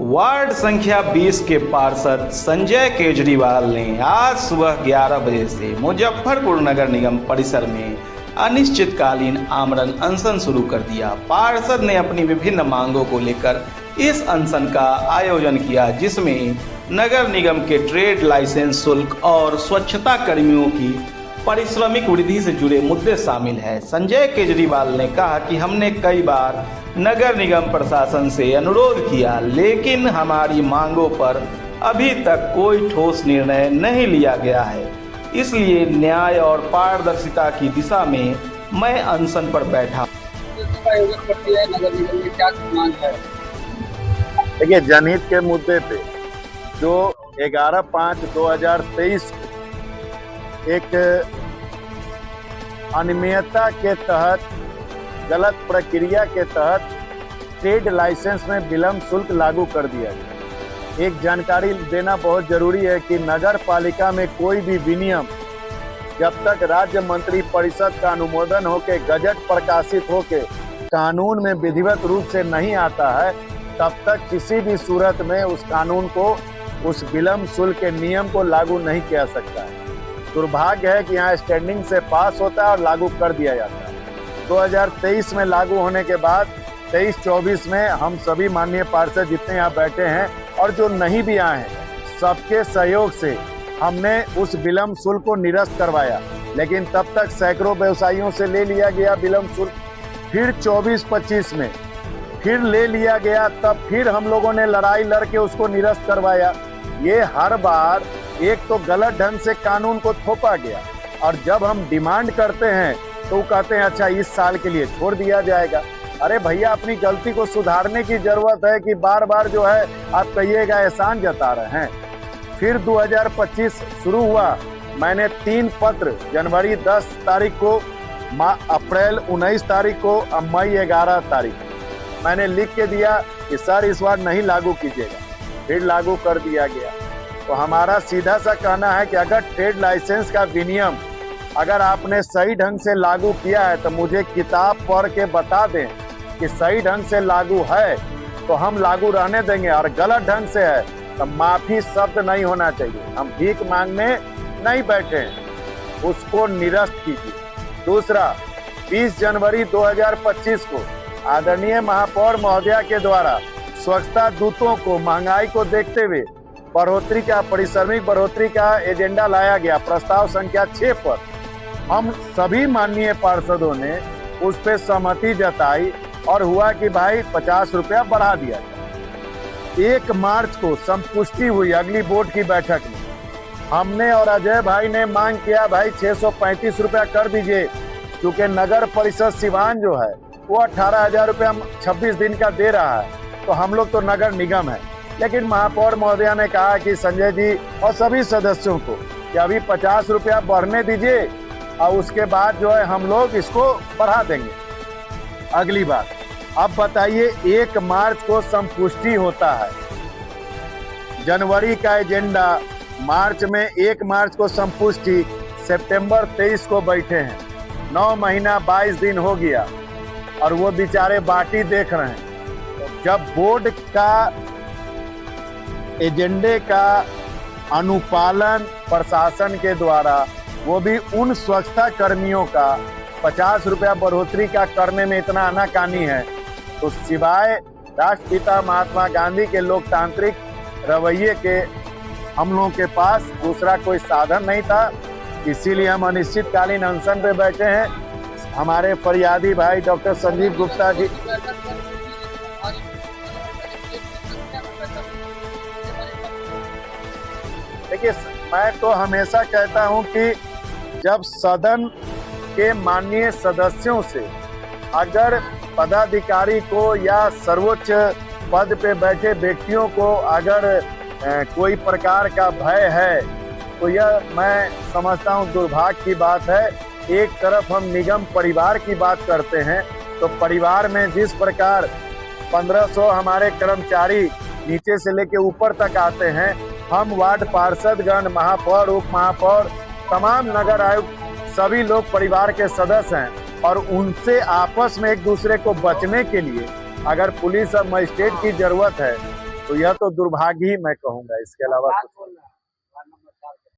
Ward संख्या 20 के पार्षद संजय केजरीवाल ने आज सुबह 11 बजे से मुजफ्फरपुर नगर निगम परिसर में अनिश्चितकालीन आमरण अनशन शुरू कर दिया। पार्षद ने अपनी विभिन्न मांगों को लेकर इस अनशन का आयोजन किया, जिसमें नगर निगम के ट्रेड लाइसेंस शुल्क और स्वच्छता कर्मियों की पारिश्रमिक वृद्धि से जुड़े मुद्दे शामिल हैं। संजय केजरीवाल ने कहा कि हमने कई बार नगर निगम प्रशासन से अनुरोध किया, लेकिन हमारी मांगों पर अभी तक कोई ठोस निर्णय नहीं लिया गया है। इसलिए न्याय और पारदर्शिता की दिशा में मैं अनशन पर बैठा। देखिए, जनहित के मुद्दे पे जो 11/5/2023 एक अनियमितता के तहत, गलत प्रक्रिया के तहत ट्रेड लाइसेंस में विलंब शुल्क लागू कर दिया गया। एक जानकारी देना बहुत जरूरी है कि नगर पालिका में कोई भी विनियम जब तक राज्य मंत्री परिषद का अनुमोदन होकर गजट प्रकाशित होकर कानून में विधिवत रूप से नहीं आता है, तब तक किसी भी सूरत में उस कानून को, उस विलंब शुल्क के नियम को लागू नहीं किया सकता है। दुर्भाग्य है कि यहाँ स्टैंडिंग से पास होता है और लागू कर दिया जाता है। 2023 में लागू होने के बाद 23-24 में हम सभी माननीय पार्षद जितने यहाँ बैठे हैं और जो नहीं भी आए हैं, सबके सहयोग से हमने उस विलंब शुल्क को निरस्त करवाया। लेकिन तब तक सैकड़ों व्यवसायियों से ले लिया गया विलंब शुल्क। फिर 24-25 में फिर ले लिया गया, तब फिर हम लोगों ने लड़ाई लड़के उसको निरस्त करवाया। ये हर बार एक तो गलत ढंग से कानून को थोपा गया, और जब हम डिमांड करते हैं तो वो कहते हैं अच्छा इस साल के लिए छोड़ दिया जाएगा। अरे भैया, अपनी गलती को सुधारने की जरूरत है कि बार बार जो है आप कहिएगा एहसान जता रहे हैं। फिर 2025 शुरू हुआ। मैंने 3 पत्र जनवरी 10 तारीख को, अप्रैल 19 तारीख को और मई 11 तारीख मैंने लिख के दिया कि सर इस बार नहीं लागू कीजिएगा। फिर लागू कर दिया गया। तो हमारा सीधा सा कहना है कि अगर ट्रेड लाइसेंस का विनियम अगर आपने सही ढंग से लागू किया है तो मुझे किताब पढ़ के बता दें कि सही ढंग से लागू है तो हम लागू रहने देंगे, और गलत ढंग से है तो माफी शब्द नहीं होना चाहिए। हम भीख मांगने नहीं बैठे हैं, उसको निरस्त कीजिए। दूसरा, 20 जनवरी 2025 को आदरणीय महापौर महोदया के द्वारा स्वच्छता दूतों को महंगाई को देखते हुए बढ़ोतरी का, पारिश्रमिक बढ़ोतरी का एजेंडा लाया गया, प्रस्ताव संख्या 6 पर। हम सभी माननीय पार्षदों ने उस पर सहमति जताई और हुआ कि भाई 50 रुपया बढ़ा दिया जाए। 1 मार्च को संपुष्टि हुई अगली बोर्ड की बैठक में। हमने और अजय भाई ने मांग किया भाई 635 रुपया कर दीजिए, क्योंकि नगर परिषद सिवान जो है वो 18,000 रुपया 26 दिन का दे रहा है, तो हम लोग तो नगर निगम है। लेकिन महापौर महोदया ने कहा कि संजय जी और सभी सदस्यों को कि अभी 50 रुपया बढ़ने दीजिए और उसके बाद जो है हम लोग इसको बढ़ा देंगे अगली बार। अब बताइए, 1 मार्च को संपुष्टि होता है, जनवरी का एजेंडा, मार्च में 1 मार्च को संपुष्टि, सितंबर 23 को बैठे हैं, 9 महीना 22 दिन हो गया और वो बेचारे बाटी देख रहे हैं। जब बोर्ड का एजेंडे का अनुपालन प्रशासन के द्वारा, वो भी उन स्वच्छता कर्मियों का 50 रुपया बढ़ोतरी का करने में इतना आनाकानी है, तो सिवाय राष्ट्रपिता महात्मा गांधी के लोकतांत्रिक रवैये के हम लोगों के पास दूसरा कोई साधन नहीं था। इसीलिए हम अनिश्चितकालीन अनशन पे बैठे हैं। हमारे फरियादी भाई डॉक्टर संजीव गुप्ता जी, देखिए, मैं तो हमेशा कहता हूं कि जब सदन के माननीय सदस्यों से अगर पदाधिकारी को या सर्वोच्च पद पे बैठे व्यक्तियों को अगर कोई प्रकार का भय है, तो यह मैं समझता हूं दुर्भाग्य की बात है। एक तरफ हम निगम परिवार की बात करते हैं, तो परिवार में जिस प्रकार 1500 हमारे कर्मचारी नीचे से लेके ऊपर तक आते हैं, हम वार्ड पार्षदगण, महापौर, उप महापौर, तमाम नगर आयुक्त, सभी लोग परिवार के सदस्य हैं, और उनसे आपस में एक दूसरे को बचने के लिए अगर पुलिस और मजिस्ट्रेट की जरूरत है तो यह तो दुर्भाग्य ही मैं कहूंगा, इसके अलावा कुछ नहीं।